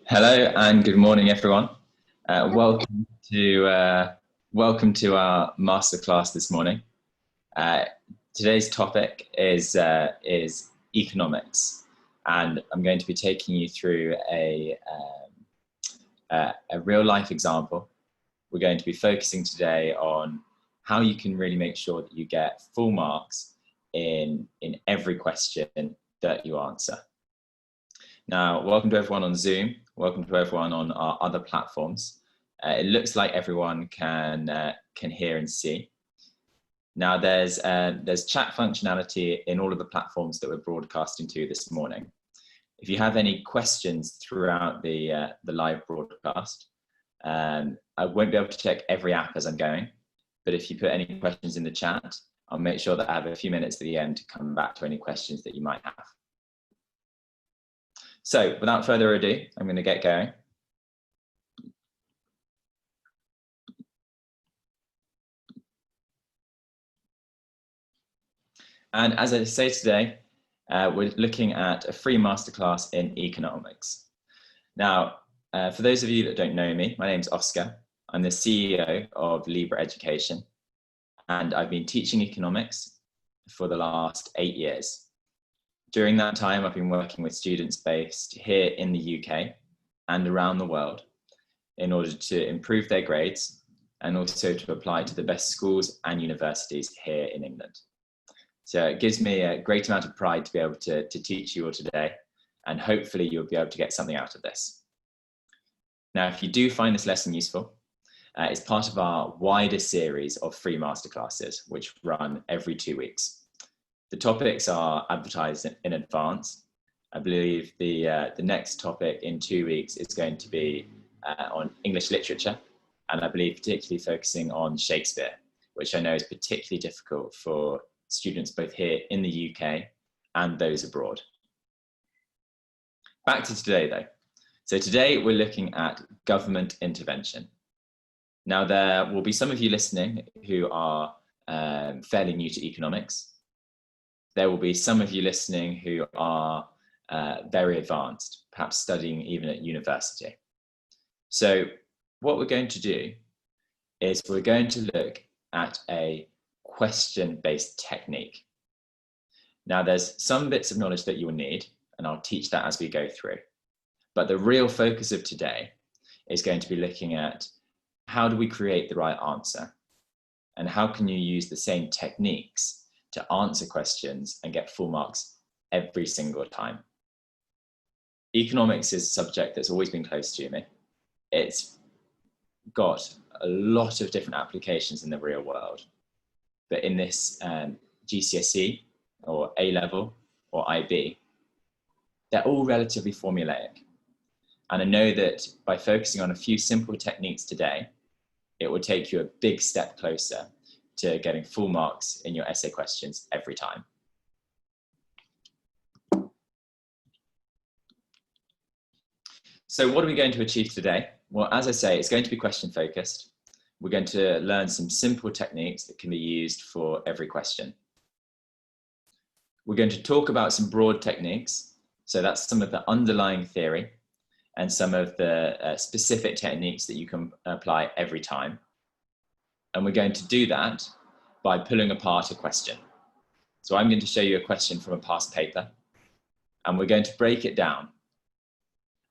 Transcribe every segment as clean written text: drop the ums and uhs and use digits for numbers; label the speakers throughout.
Speaker 1: Hello and good morning, everyone. Welcome to our masterclass this morning. Today's topic is economics, and I'm going to be taking you through a real life example. We're going to be focusing today on how you can really make sure that you get full marks in every question that you answer. Now, welcome to everyone on Zoom. Welcome to everyone on our other platforms. It looks like everyone can hear and see. Now, there's chat functionality in all of the platforms that we're broadcasting to this morning. If you have any questions throughout the live broadcast, I won't be able to check every app as I'm going, but if you put any questions in the chat, I'll make sure that I have a few minutes at the end to come back to any questions that you might have. So without further ado, I'm going to get going. And as I say today, we're looking at a free masterclass in economics. Now, for those of you that don't know me, my name's Oscar. I'm the CEO of Libra Education, and I've been teaching economics for the last 8 years. During that time, I've been working with students based here in the UK and around the world in order to improve their grades and also to apply to the best schools and universities here in England. So it gives me a great amount of pride to be able to teach you all today, and hopefully you'll be able to get something out of this. Now, if you do find this lesson useful, it's part of our wider series of free masterclasses, which run every 2 weeks. The topics are advertised in advance. I believe the next topic in 2 weeks is going to be on English literature, and I believe particularly focusing on Shakespeare, which I know is particularly difficult for students both here in the UK and those abroad. Back to today though. So today we're looking at government intervention. Now there will be some of you listening who are fairly new to economics. There will be some of you listening who are very advanced, perhaps studying even at university. So what we're going to do is we're going to look at a question-based technique. Now there's some bits of knowledge that you'll need, and I'll teach that as we go through. But the real focus of today is going to be looking at how do we create the right answer, and how can you use the same techniques to answer questions and get full marks every single time. Economics is a subject that's always been close to me. It's got a lot of different applications in the real world, but in this GCSE or A-level or IB, they're all relatively formulaic. And I know that by focusing on a few simple techniques today, it will take you a big step closer to getting full marks in your essay questions every time. So what are we going to achieve today? Well, as I say, it's going to be question focused. We're going to learn some simple techniques that can be used for every question. We're going to talk about some broad techniques. So that's some of the underlying theory and some of the specific techniques that you can apply every time. And we're going to do that by pulling apart a question. So I'm going to show you a question from a past paper, and we're going to break it down.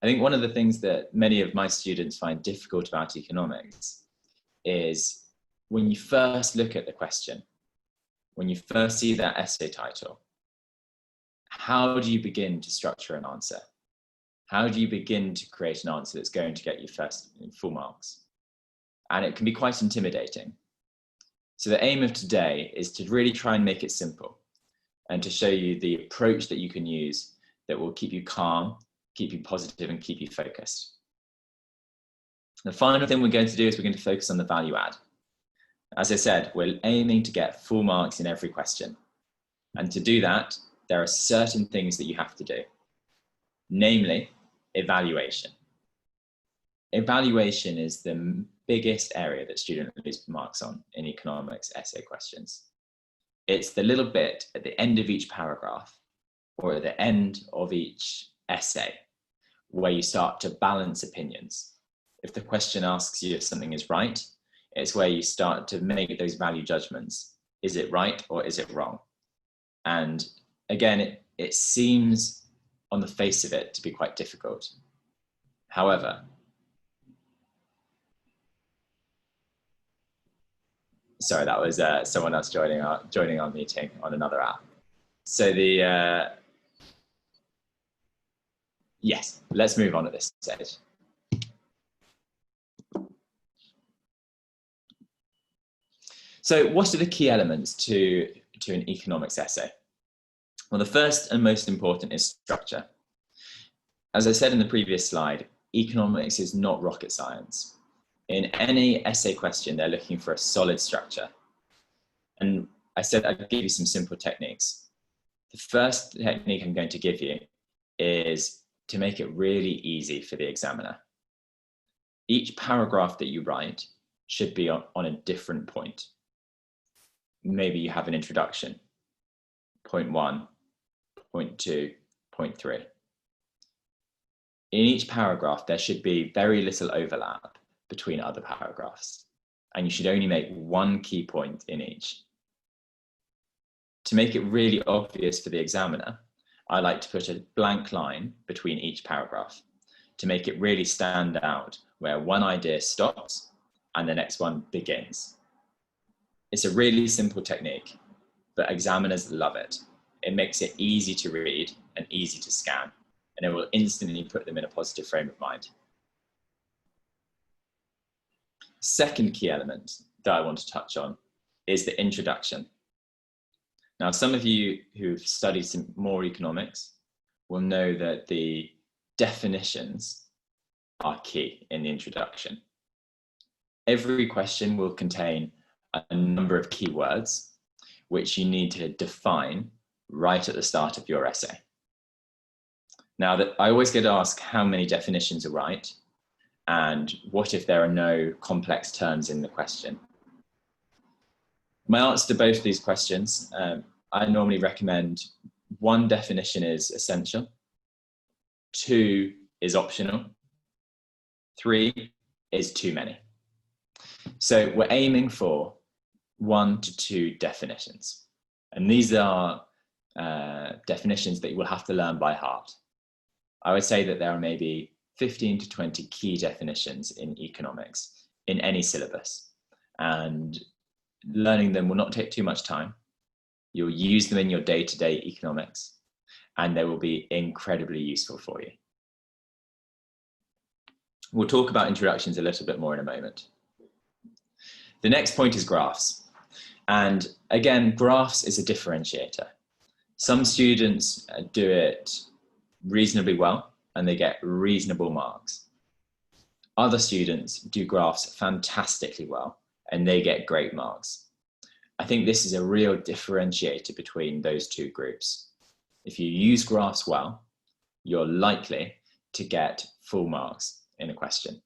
Speaker 1: I think one of the things that many of my students find difficult about economics is when you first look at the question, when you first see that essay title, how do you begin to structure an answer? How do you begin to create an answer that's going to get you full marks? And it can be quite intimidating. So the aim of today is to really try and make it simple and to show you the approach that you can use that will keep you calm, keep you positive, and keep you focused. The final thing we're going to do is we're going to focus on the value add. As I said, we're aiming to get full marks in every question. And to do that, there are certain things that you have to do, namely evaluation. Evaluation is the biggest area that students lose marks on in economics essay questions. It's the little bit at the end of each paragraph or at the end of each essay where you start to balance opinions. If the question asks you if something is right, it's where you start to make those value judgments. Is it right or is it wrong? And again, it seems on the face of it to be quite difficult. However, sorry, that was someone else joining our meeting on another app. So yes, let's move on at this stage. So what are the key elements to an economics essay? Well, the first and most important is structure. As I said in the previous slide, economics is not rocket science. In any essay question, they're looking for a solid structure. And I said I'd give you some simple techniques. The first technique I'm going to give you is to make it really easy for the examiner. Each paragraph that you write should be on a different point. Maybe you have an introduction, point 1, point 2, point 3. In each paragraph, there should be very little overlap between other paragraphs, and you should only make one key point in each. To make it really obvious for the examiner, I like to put a blank line between each paragraph to make it really stand out where one idea stops and the next one begins. It's a really simple technique, but examiners love it. It makes it easy to read and easy to scan, and it will instantly put them in a positive frame of mind. Second key element that I want to touch on is the introduction. Now, some of you who've studied some more economics will know that the definitions are key in the introduction. Every question will contain a number of keywords which you need to define right at the start of your essay. Now, I always get asked how many definitions are right, and what if there are no complex terms in the question? My answer to both of these questions, I normally recommend 1 definition is essential, 2 is optional, 3 is too many. So we're aiming for 1 to 2 definitions. And these are definitions that you will have to learn by heart. I would say that there are maybe 15 to 20 key definitions in economics in any syllabus. And learning them will not take too much time. You'll use them in your day-to-day economics, and they will be incredibly useful for you. We'll talk about introductions a little bit more in a moment. The next point is graphs. And again, graphs is a differentiator. Some students do it reasonably well and they get reasonable marks. Other students do graphs fantastically well and they get great marks. I think this is a real differentiator between those two groups. If you use graphs well, you're likely to get full marks in a question.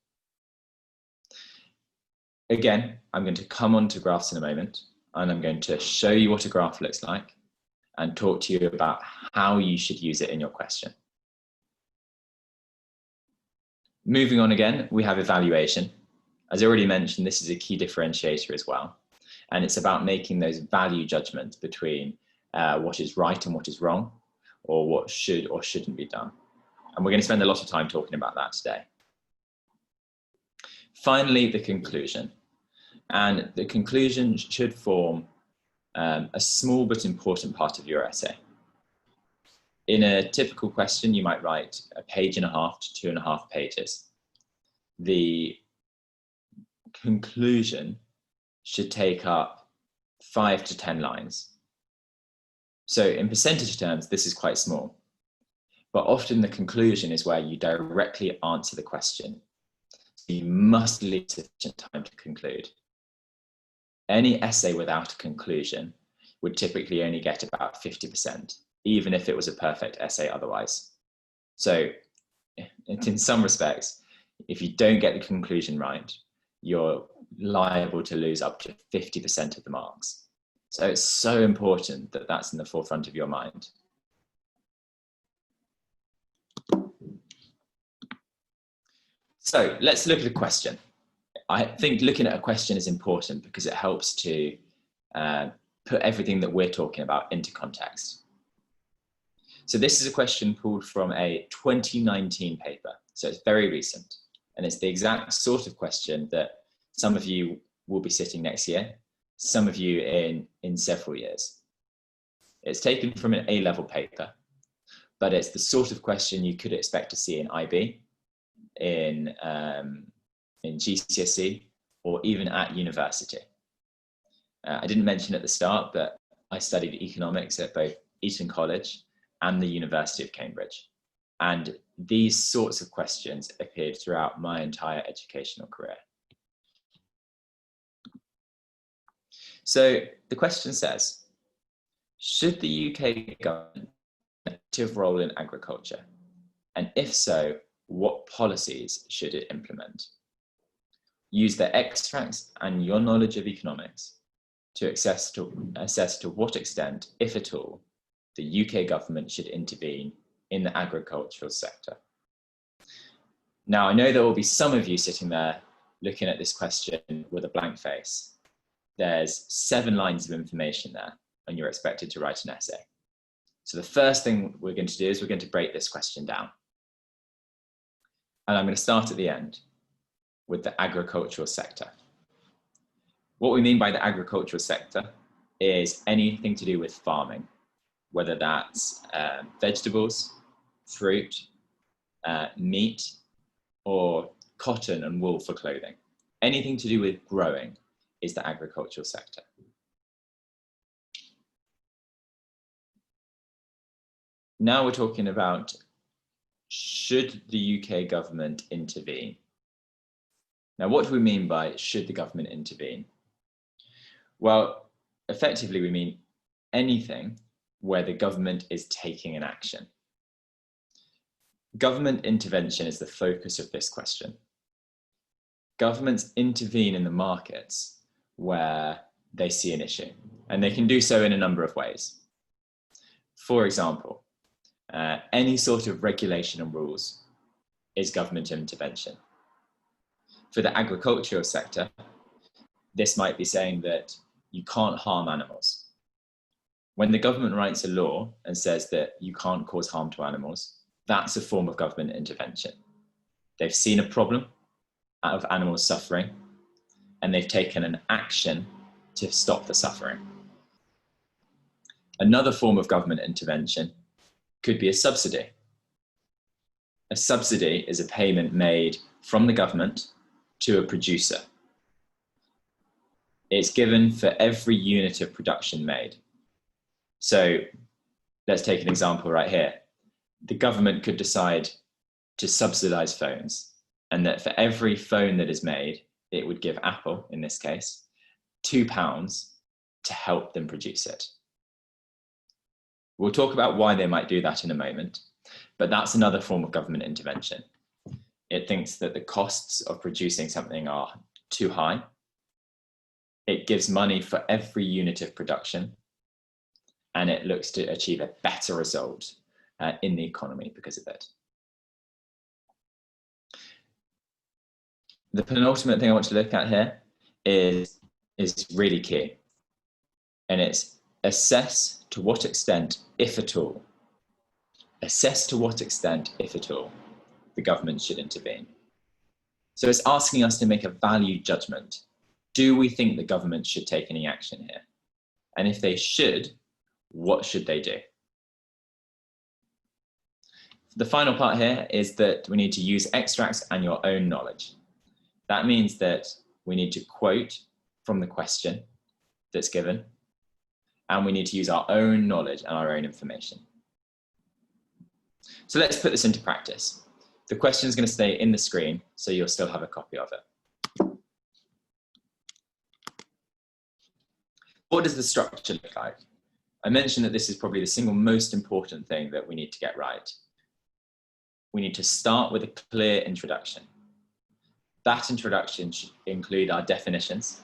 Speaker 1: Again, I'm going to come on to graphs in a moment, and I'm going to show you what a graph looks like and talk to you about how you should use it in your question. Moving on again, we have evaluation. As I already mentioned, this is a key differentiator as well. And it's about making those value judgments between what is right and what is wrong, or what should or shouldn't be done. And we're going to spend a lot of time talking about that today. Finally, the conclusion. And the conclusion should form a small but important part of your essay. In a typical question, you might write 1.5 pages to 2.5 pages. The conclusion should take up 5 to 10 lines. So in percentage terms, this is quite small, but often the conclusion is where you directly answer the question. So you must leave sufficient time to conclude. Any essay without a conclusion would typically only get about 50%, even if it was a perfect essay otherwise. So in some respects, if you don't get the conclusion right, you're liable to lose up to 50% of the marks. So it's so important that that's in the forefront of your mind. So let's look at a question. I think looking at a question is important because it helps to put everything that we're talking about into context. So this is a question pulled from a 2019 paper. So it's very recent. And it's the exact sort of question that some of you will be sitting next year, some of you in several years. It's taken from an A-level paper, but it's the sort of question you could expect to see in IB, in GCSE, or even at university. I didn't mention at the start, but I studied economics at both Eton College and the University of Cambridge. And these sorts of questions appeared throughout my entire educational career. So the question says, should the UK government have an active role in agriculture? And if so, what policies should it implement? Use the extracts and your knowledge of economics to assess to what extent, if at all, the UK government should intervene in the agricultural sector. Now, I know there will be some of you sitting there looking at this question with a blank face. There's 7 lines of information there, and you're expected to write an essay. So the first thing we're going to do is we're going to break this question down. And I'm going to start at the end with the agricultural sector. What we mean by the agricultural sector is anything to do with farming, whether that's vegetables, fruit, meat, or cotton and wool for clothing. Anything to do with growing is the agricultural sector. Now we're talking about, should the UK government intervene? Now, what do we mean by should the government intervene? Well, effectively, we mean anything where the government is taking an action. Government intervention is the focus of this question. Governments intervene in the markets where they see an issue, and they can do so in a number of ways. For example, any sort of regulation and rules is government intervention. For the agricultural sector, this might be saying that you can't harm animals. When the government writes a law and says that you can't cause harm to animals, that's a form of government intervention. They've seen a problem of animals suffering, and they've taken an action to stop the suffering. Another form of government intervention could be a subsidy. A subsidy is a payment made from the government to a producer. It's given for every unit of production made. So let's take an example right here. The government could decide to subsidize phones, and that for every phone that is made, it would give Apple, in this case, £2 to help them produce it. We'll talk about why they might do that in a moment, but that's another form of government intervention. It thinks that the costs of producing something are too high. It gives money for every unit of production, and it looks to achieve a better result in the economy because of it. The penultimate thing I want to look at here is really key, and it's assess to what extent, if at all, the government should intervene. So it's asking us to make a value judgment. Do we think the government should take any action here? And if they should, what should they do? The final part here is that we need to use extracts and your own knowledge. That means that we need to quote from the question that's given, and we need to use our own knowledge and our own information. So let's put this into practice. The question is going to stay in the screen, so you'll still have a copy of it. What does the structure look like? I mentioned that this is probably the single most important thing that we need to get right. We need to start with a clear introduction. That introduction should include our definitions.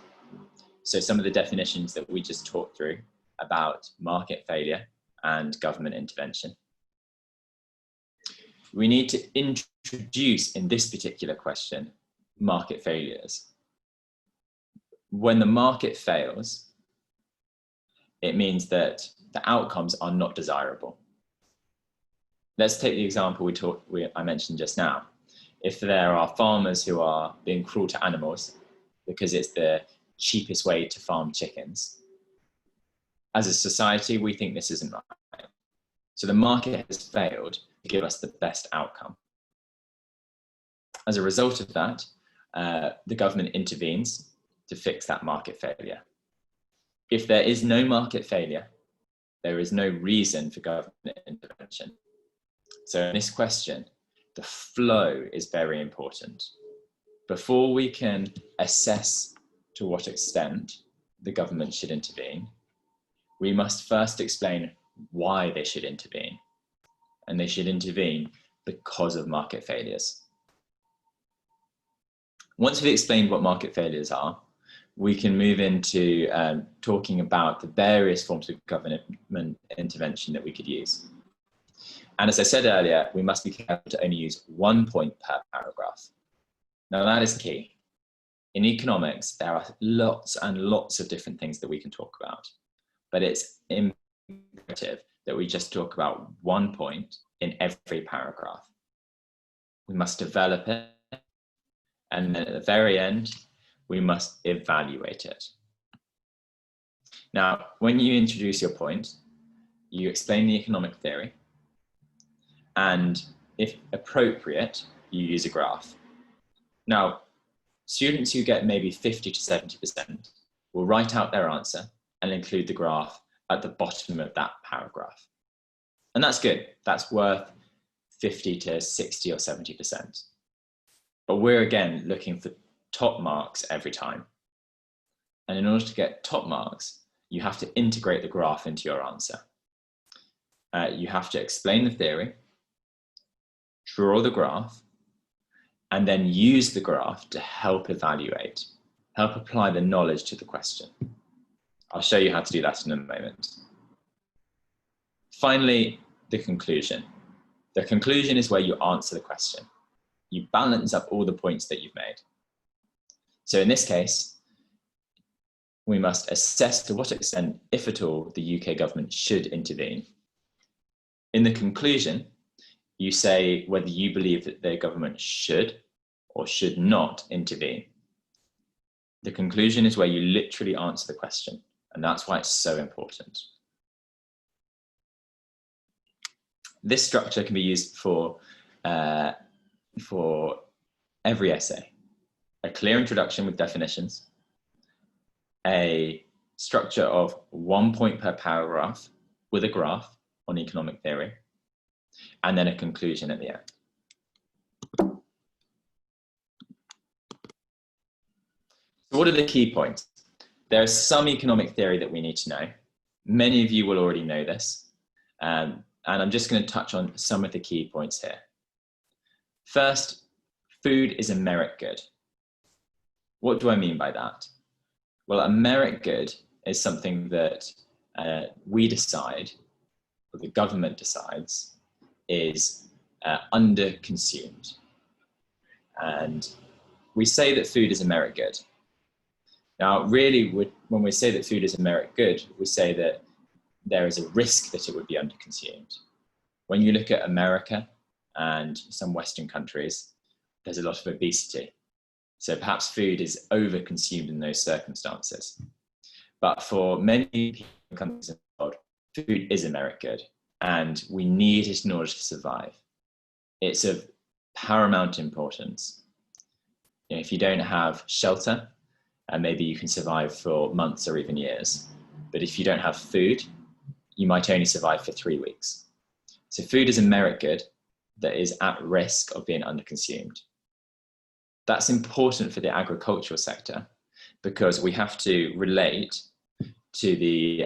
Speaker 1: So some of the definitions that we just talked through about market failure and government intervention. we need to introduce, in this particular question, market failures. When the market fails, it means that the outcomes are not desirable. Let's take the example I mentioned just now. If there are farmers who are being cruel to animals because it's the cheapest way to farm chickens, as a society, we think this isn't right. So the market has failed to give us the best outcome. As a result of that, the government intervenes to fix that market failure. If there is no market failure, there is no reason for government intervention. So in this question, the flow is very important. Before we can assess to what extent the government should intervene, we must first explain why they should intervene. And they should intervene because of market failures. Once we've explained what market failures are, we can move into talking about the various forms of government intervention that we could use. And as I said earlier, we must be careful to only use 1 point per paragraph. Now that is key. In economics, there are lots and lots of different things that we can talk about, but it's imperative that we just talk about 1 point in every paragraph. We must develop it, and then at the very end, we must evaluate it. Now, when you introduce your point, you explain the economic theory, and if appropriate, you use a graph. Now, students who get maybe 50 to 70% will write out their answer and include the graph at the bottom of that paragraph. And that's good. That's worth 50 to 60 or 70%. But we're again looking for top marks every time. And in order to get top marks, you have to integrate the graph into your answer. You have to explain the theory, draw the graph, and then use the graph to help evaluate, help apply the knowledge to the question. I'll show you how to do that in a moment. Finally, the conclusion. The conclusion is where you answer the question. You balance up all the points that you've made. So in this case, we must assess to what extent, if at all, the UK government should intervene. In the conclusion, you say whether you believe that the government should or should not intervene. The conclusion is where you literally answer the question, and that's why it's so important. This structure can be used for every essay. A clear introduction with definitions, a structure of 1 point per paragraph with a graph on economic theory, and then a conclusion at the end. So what are the key points? There is some economic theory that we need to know. Many of you will already know this, and I'm just going to touch on some of the key points here. First, food is a merit good. What do I mean by that? Well, a merit good is something that we decide, or the government decides, is under-consumed. And we say that food is a merit good. Now, really, when we say that food is a merit good, we say that there is a risk that it would be under-consumed. When you look at America and some Western countries, there's a lot of obesity. So perhaps food is over-consumed in those circumstances. But for many countries in the world, food is a merit good, and we need it in order to survive. It's of paramount importance. You know, if you don't have shelter, maybe you can survive for months or even years. But if you don't have food, you might only survive for 3 weeks. So food is a merit good that is at risk of being under-consumed. That's important for the agricultural sector because we have to relate to the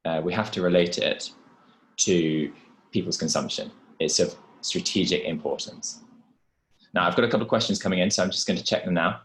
Speaker 1: it to people's consumption. It's of strategic importance. Now, I've got a couple of questions coming in, so I'm just going to check them now.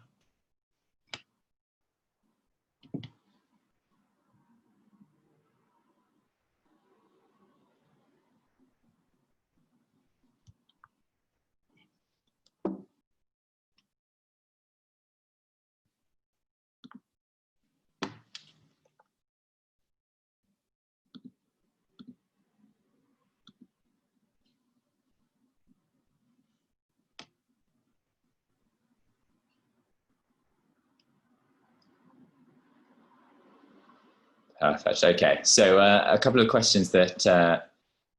Speaker 1: Perfect. Okay, so a couple of questions that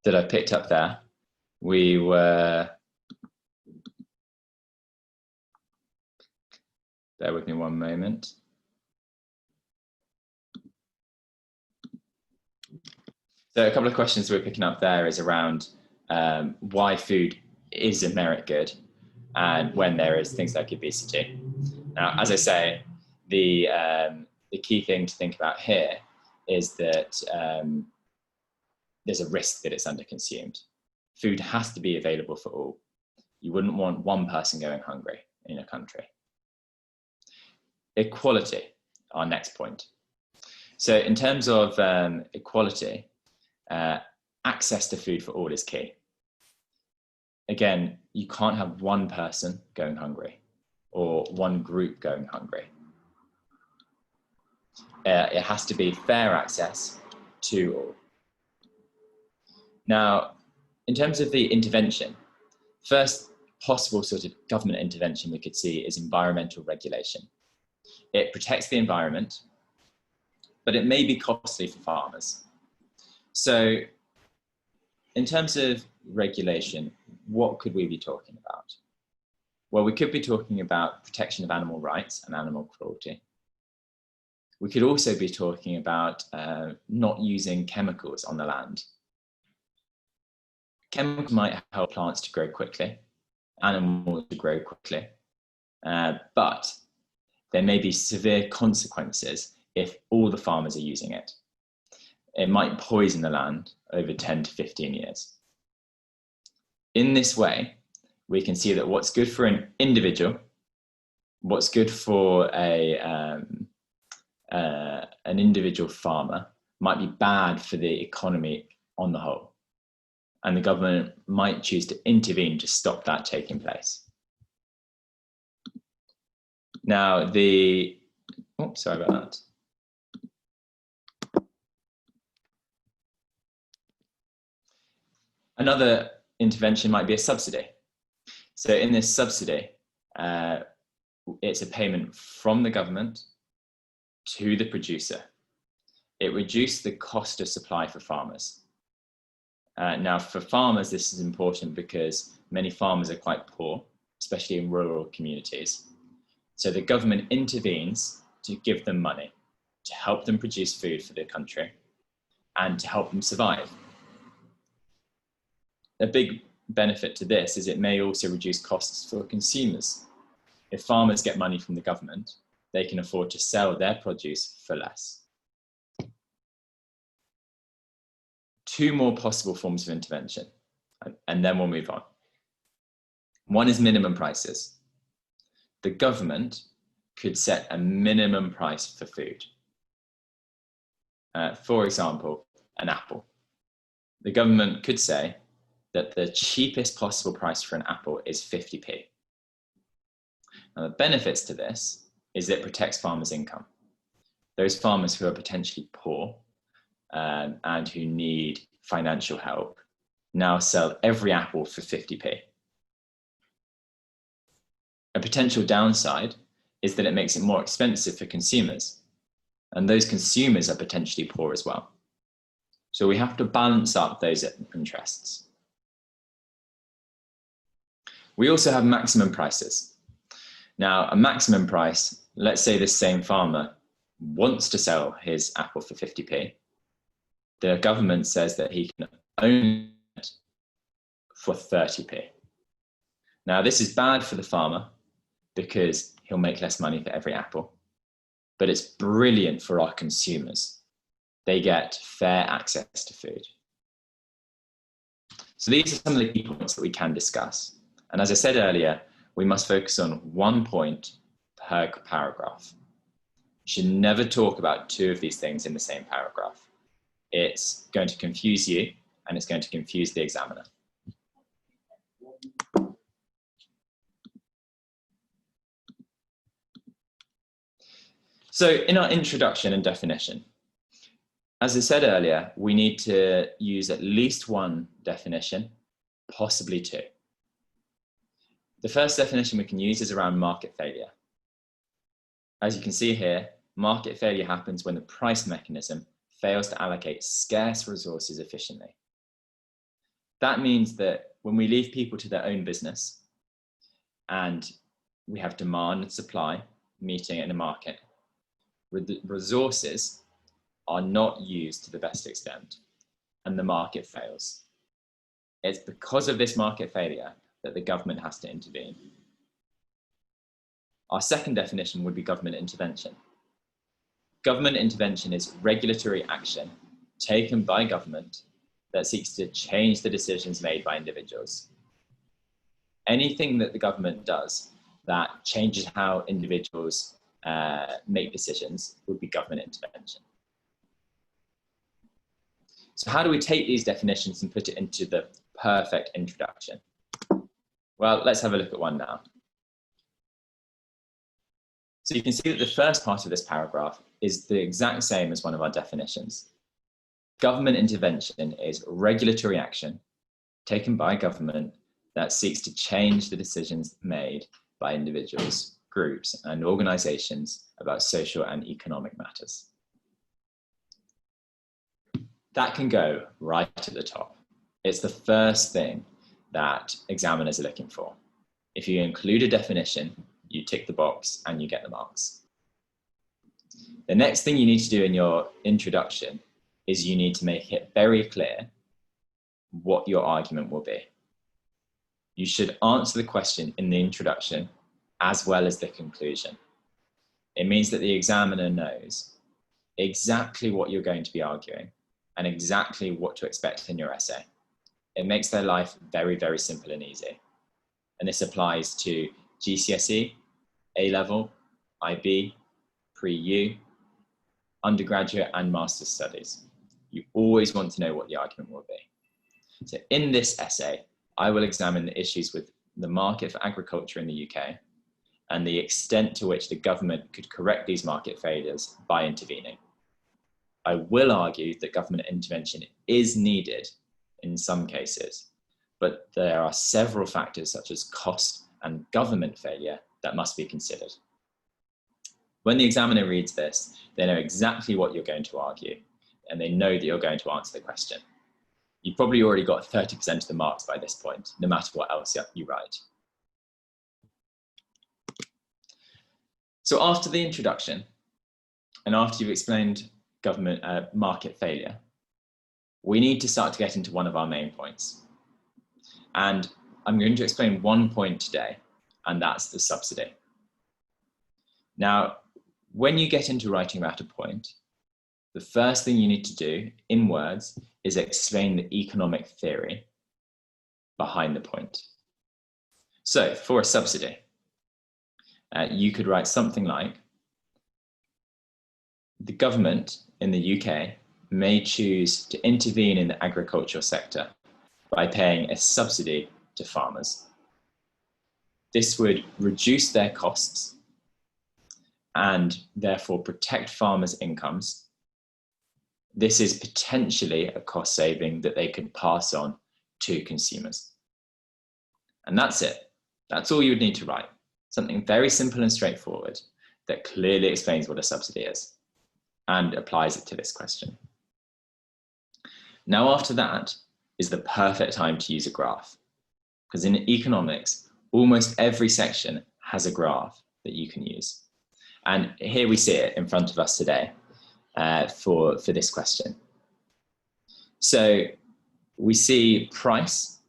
Speaker 1: that I picked up there. We were, bear with me one moment. So a couple of questions we're picking up there is around why food is a merit good and when there is things like obesity. Now, as I say, the key thing to think about here is that there's a risk that it's underconsumed. Food has to be available for all. You wouldn't want one person going hungry in a country. Equality, our next point. So in terms of equality, access to food for all is key. Again, you can't have one person going hungry or one group going hungry. It has to be fair access to all. Now, in terms of the intervention, first possible sort of government intervention we could see is environmental regulation. It protects the environment, but it may be costly for farmers. So in terms of regulation, what could we be talking about? Well, we could be talking about protection of animal rights and animal cruelty. We could also be talking about not using chemicals on the land. Chemicals might help plants to grow quickly, animals to grow quickly, but there may be severe consequences if all the farmers are using it. It might poison the land over 10 to 15 years. In this way, we can see that what's good for an individual, what's good for an individual farmer might be bad for the economy on the whole. And the government might choose to intervene to stop that taking place. Now, sorry about that. Another intervention might be a subsidy. So in this subsidy, it's a payment from the government to the producer. It reduced the cost of supply for farmers. Now, for farmers, this is important because many farmers are quite poor, especially in rural communities. So the government intervenes to give them money, to help them produce food for the country and to help them survive. A big benefit to this is it may also reduce costs for consumers. If farmers get money from the government, they can afford to sell their produce for less. Two more possible forms of intervention, and then we'll move on. One is minimum prices. The government could set a minimum price for food. For example, an apple. The government could say that the cheapest possible price for an apple is 50p. Now, the benefits to this is that it protects farmers' income. Those farmers who are potentially poor and who need financial help now sell every apple for 50p. A potential downside is that it makes it more expensive for consumers, and those consumers are potentially poor as well. So we have to balance up those interests. We also have maximum prices. Now, a maximum price, let's say this same farmer wants to sell his apple for 50p. The government says that he can own it for 30p. Now, this is bad for the farmer because he'll make less money for every apple, but it's brilliant for our consumers. They get fair access to food. So these are some of the key points that we can discuss. And as I said earlier, we must focus on 1 point per paragraph. You should never talk about 2 of these things in the same paragraph. It's going to confuse you and it's going to confuse the examiner. So in our introduction and definition, as I said earlier, we need to use at least 1 definition, possibly 2. The first definition we can use is around market failure. As you can see here, market failure happens when the price mechanism fails to allocate scarce resources efficiently. That means that when we leave people to their own business and we have demand and supply meeting in a market, resources are not used to the best extent and the market fails. It's because of this market failure that the government has to intervene. Our second definition would be government intervention. Government intervention is regulatory action taken by government that seeks to change the decisions made by individuals. Anything that the government does that changes how individuals make decisions would be government intervention. So how do we take these definitions and put it into the perfect introduction? Well, let's have a look at one now. So you can see that the first part of this paragraph is the exact same as one of our definitions. Government intervention is regulatory action taken by government that seeks to change the decisions made by individuals, groups, and organizations about social and economic matters. That can go right at the top. It's the first thing that examiners are looking for. If you include a definition, you tick the box and you get the marks. The next thing you need to do in your introduction is you need to make it very clear what your argument will be. You should answer the question in the introduction as well as the conclusion. It means that the examiner knows exactly what you're going to be arguing and exactly what to expect in your essay. It makes their life very, very simple and easy. And this applies to GCSE, A-level, IB, pre-U, undergraduate and master's studies. You always want to know what the argument will be. So in this essay, I will examine the issues with the market for agriculture in the UK and the extent to which the government could correct these market failures by intervening. I will argue that government intervention is needed in some cases, but there are several factors such as cost and government failure that must be considered. When the examiner reads this, they know exactly what you're going to argue, and they know that you're going to answer the question. You've probably already got 30% of the marks by this point, no matter what else you write. So after the introduction, and after you've explained government market failure, we need to start to get into one of our main points. And I'm going to explain one point today, and that's the subsidy. Now, when you get into writing about a point, the first thing you need to do in words is explain the economic theory behind the point. So for a subsidy, you could write something like, the government in the UK may choose to intervene in the agricultural sector by paying a subsidy to farmers. This would reduce their costs and therefore protect farmers' incomes. This is potentially a cost saving that they could pass on to consumers. And that's it. That's all you would need to write. Something very simple and straightforward that clearly explains what a subsidy is and applies it to this question. Now, after that is the perfect time to use a graph, because in economics, almost every section has a graph that you can use. And here we see it in front of us today for this question. So we see price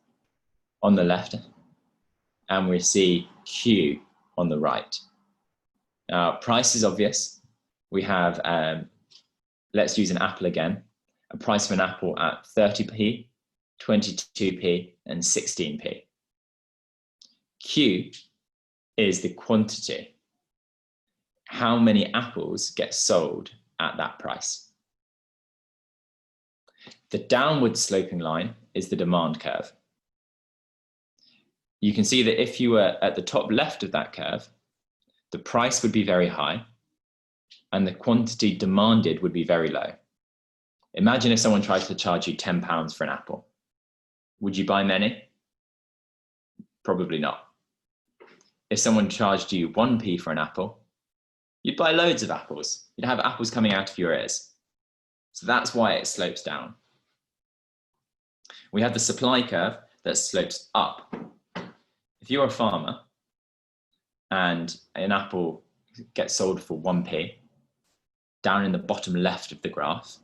Speaker 1: on the left and we see Q on the right. Now, price is obvious. We have, let's use an apple again, a price of an apple at 30p, 22p, and 16p. Q is the quantity. How many apples get sold at that price? The downward sloping line is the demand curve. You can see that if you were at the top left of that curve, the price would be very high and the quantity demanded would be very low. Imagine if someone tried to charge you £10 for an apple. Would you buy many? Probably not. If someone charged you 1p for an apple, you'd buy loads of apples. You'd have apples coming out of your ears. So that's why it slopes down. We have the supply curve that slopes up. If you're a farmer and an apple gets sold for 1p, down in the bottom left of the graph,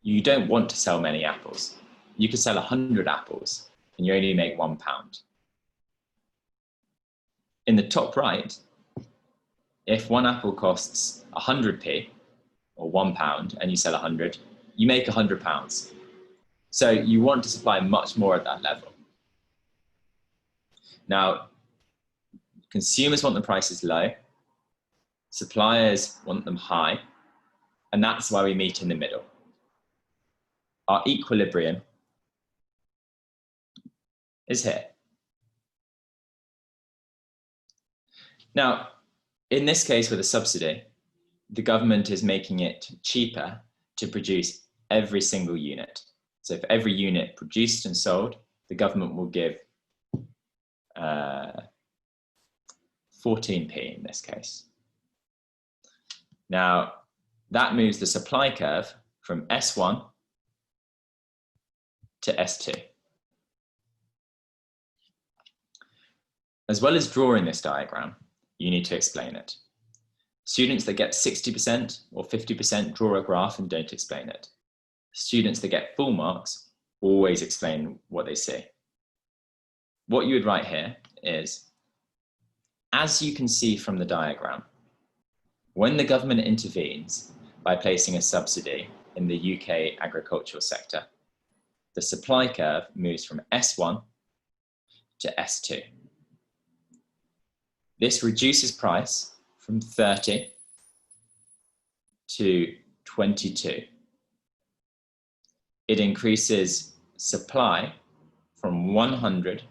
Speaker 1: you don't want to sell many apples. You could sell 100 apples and you only make £1. In the top right, if one apple costs 100p or £1 and you sell 100, you make £100. So you want to supply much more at that level. Now, consumers want the prices low, suppliers want them high, and that's why we meet in the middle. Our equilibrium is here. Now, in this case with a subsidy, the government is making it cheaper to produce every single unit. So for every unit produced and sold, the government will give 14p in this case. Now, that moves the supply curve from S1 to S2. As well as drawing this diagram, you need to explain it. Students that get 60% or 50% draw a graph and don't explain it. Students that get full marks always explain what they see. What you would write here is, as you can see from the diagram, when the government intervenes by placing a subsidy in the UK agricultural sector, the supply curve moves from S1 to S2. This reduces price from 30 to 22. It increases supply from 100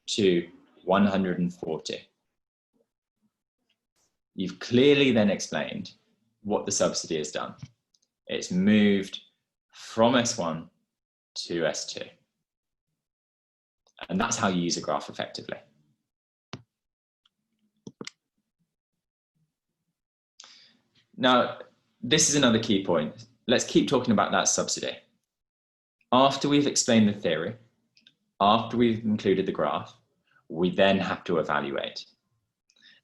Speaker 1: to 140. You've clearly then explained what the subsidy has done. It's moved from S1 to S2. And that's how you use a graph effectively. Now, this is another key point. Let's keep talking about that subsidy. After we've explained the theory, after we've included the graph, we then have to evaluate.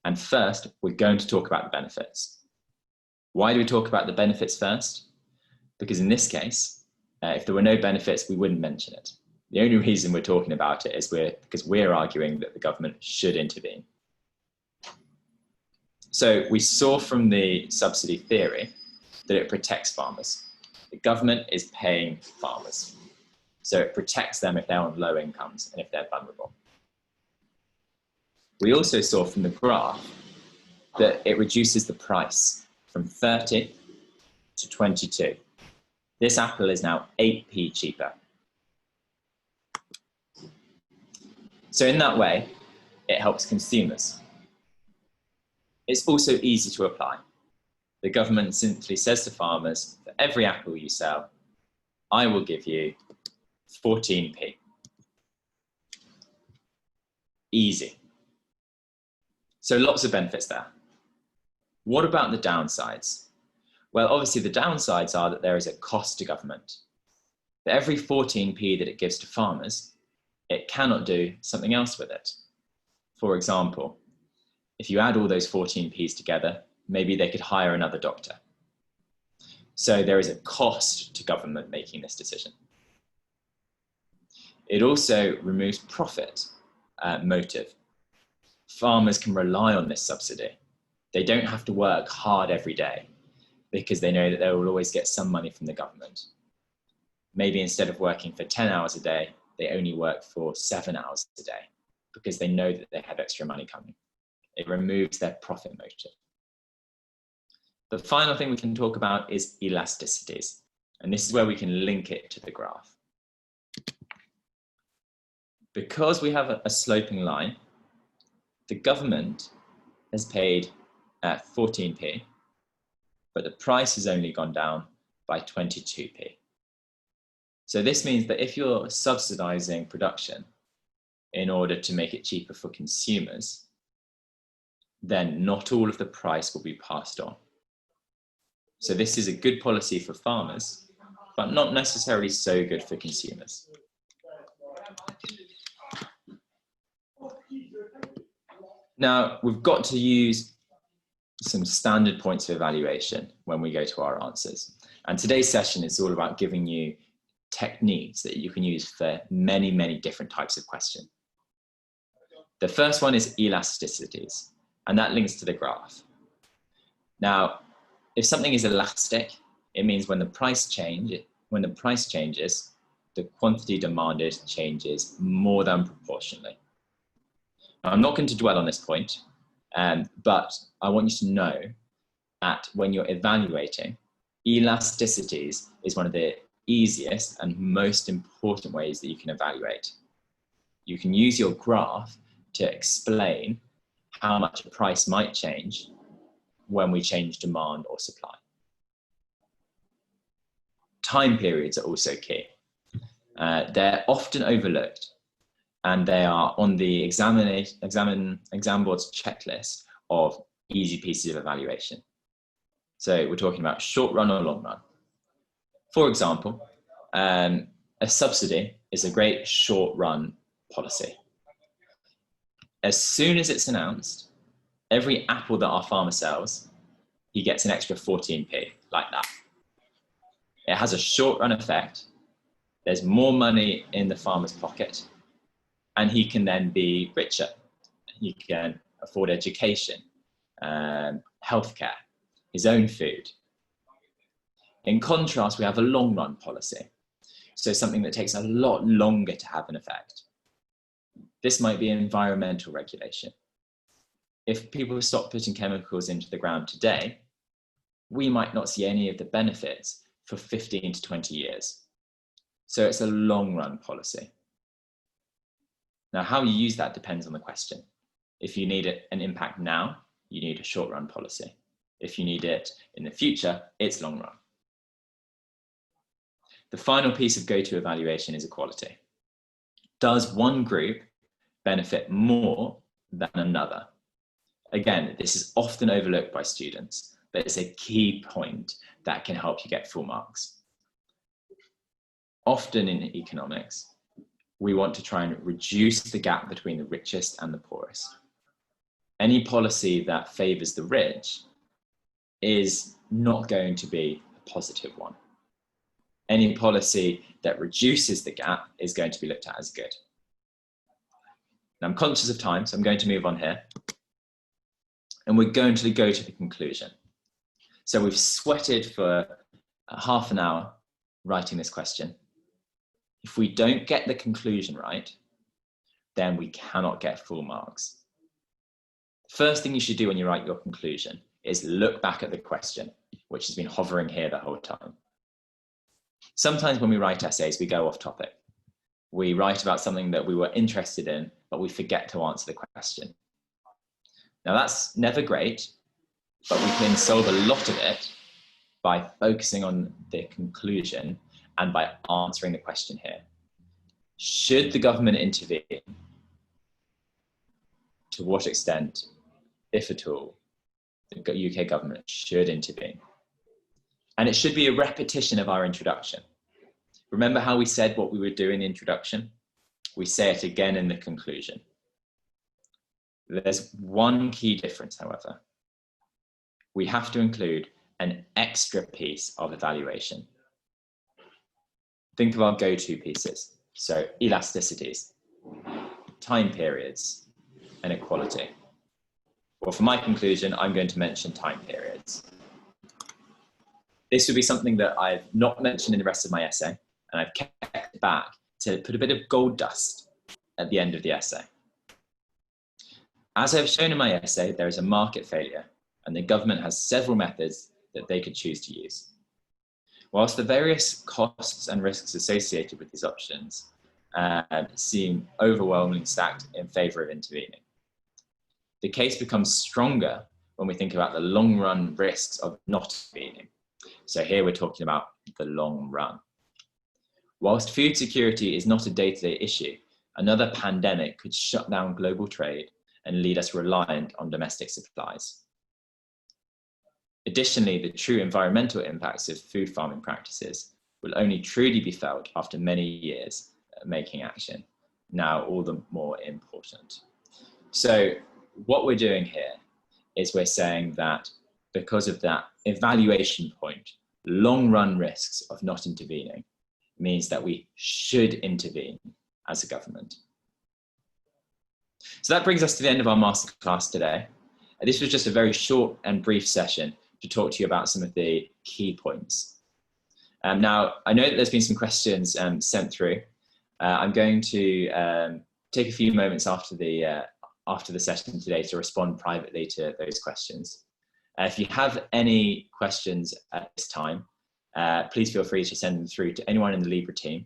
Speaker 1: And first, we're going to talk about the benefits. Why do we talk about the benefits first? Because in this case, if there were no benefits, we wouldn't mention it. The only reason we're talking about it is because we're arguing that the government should intervene. So we saw from the subsidy theory that it protects farmers. The government is paying farmers. So it protects them if they're on low incomes and if they're vulnerable. We also saw from the graph that it reduces the price from 30 to 22. This apple is now 8p cheaper. So in that way, it helps consumers. It's also easy to apply. The government simply says to farmers, for every apple you sell, I will give you 14p. Easy. So lots of benefits there. What about the downsides? Well, obviously the downsides are that there is a cost to government. For every 14p that it gives to farmers, it cannot do something else with it. For example, if you add all those 14p's together, maybe they could hire another doctor. So there is a cost to government making this decision. It also removes profit motive. Farmers can rely on this subsidy. They don't have to work hard every day because they know that they will always get some money from the government. Maybe instead of working for 10 hours a day, they only work for 7 hours a day because they know that they have extra money coming. It removes their profit motive. The final thing we can talk about is elasticities. And this is where we can link it to the graph. Because we have a sloping line, the government has paid 14p, but the price has only gone down by 22p. So this means that if you're subsidizing production in order to make it cheaper for consumers, then not all of the price will be passed on. So this is a good policy for farmers, but not necessarily so good for consumers. Now, we've got to use some standard points of evaluation when we go to our answers. And today's session is all about giving you techniques that you can use for many, many different types of question. The first one is elasticities, and that links to the graph. Now, if something is elastic, it means when the price changes, the quantity demanded changes more than proportionally. Now, I'm not going to dwell on this point, but I want you to know that when you're evaluating, elasticities is one of the easiest and most important ways that you can evaluate. You can use your graph to explain how much a price might change when we change demand or supply. Time periods are also key. They're often overlooked, and they are on the exam board's checklist of easy pieces of evaluation. So we're talking about short run or long run. For example, a subsidy is a great short run policy. As soon as it's announced, every apple that our farmer sells, he gets an extra 14p, like that. It has a short run effect. There's more money in the farmer's pocket, and he can then be richer. He can afford education, healthcare, his own food. In contrast, we have a long run policy. So something that takes a lot longer to have an effect. This might be environmental regulation. If people stop putting chemicals into the ground today, we might not see any of the benefits for 15 to 20 years. So it's a long run policy. Now, how you use that depends on the question. If you need an impact now, you need a short run policy. If you need it in the future, it's long run. The final piece of go-to evaluation is equality. Does one group benefit more than another? Again, this is often overlooked by students, but it's a key point that can help you get full marks. Often in economics, we want to try and reduce the gap between the richest and the poorest. Any policy that favors the rich is not going to be a positive one. Any policy that reduces the gap is going to be looked at as good. Now, I'm conscious of time, so I'm going to move on here. And we're going to go to the conclusion. So we've sweated for half an hour writing this question. If we don't get the conclusion right, then we cannot get full marks. First thing you should do when you write your conclusion is look back at the question, which has been hovering here the whole time. Sometimes when we write essays, we go off topic. We write about something that we were interested in, but we forget to answer the question. Now that's never great, but we can solve a lot of it by focusing on the conclusion and by answering the question here. Should the government intervene? To what extent, if at all, the UK government should intervene? And it should be a repetition of our introduction. Remember how we said what we would do in the introduction? We say it again in the conclusion. There's one key difference, however. We have to include an extra piece of evaluation. Think of our go-to pieces. So elasticities, time periods, and equality. Well, for my conclusion, I'm going to mention time periods. This would be something that I've not mentioned in the rest of my essay, and I've kept it back to put a bit of gold dust at the end of the essay. As I've shown in my essay, there is a market failure, and the government has several methods that they could choose to use. Whilst the various costs and risks associated with these options seem overwhelmingly stacked in favour of intervening, the case becomes stronger when we think about the long-run risks of not intervening. So here we're talking about the long run. Whilst food security is not a day-to-day issue, another pandemic could shut down global trade and lead us reliant on domestic supplies. Additionally, the true environmental impacts of food farming practices will only truly be felt after many years of making action, now all the more important. So what we're doing here is we're saying that because of that evaluation point, long run risks of not intervening means that we should intervene as a government. So that brings us to the end of our masterclass today. This was just a very short and brief session to talk to you about some of the key points. Now, I know that there's been some questions sent through. I'm going to take a few moments after the session today to respond privately to those questions. If you have any questions at this time, please feel free to send them through to anyone in the Libra team,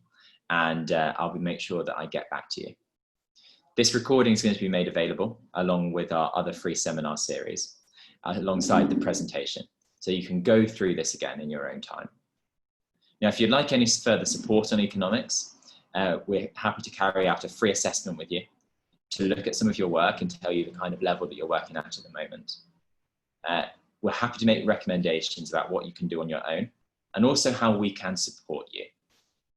Speaker 1: and I'll make sure that I get back to you. This recording is going to be made available along with our other free seminar series, alongside the presentation. So you can go through this again in your own time. Now, if you'd like any further support on economics, we're happy to carry out a free assessment with you to look at some of your work and tell you the kind of level that you're working at the moment. We're happy to make recommendations about what you can do on your own and also how we can support you.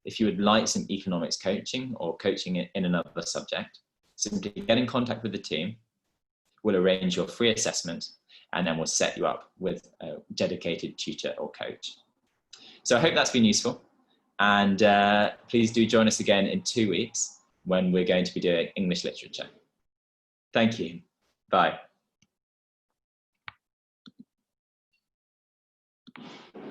Speaker 1: If you would like some economics coaching or coaching in another subject, simply get in contact with the team. We'll arrange your free assessment and then we'll set you up with a dedicated tutor or coach. So I hope that's been useful, and please do join us again in 2 weeks when we're going to be doing English literature. Thank you. Bye.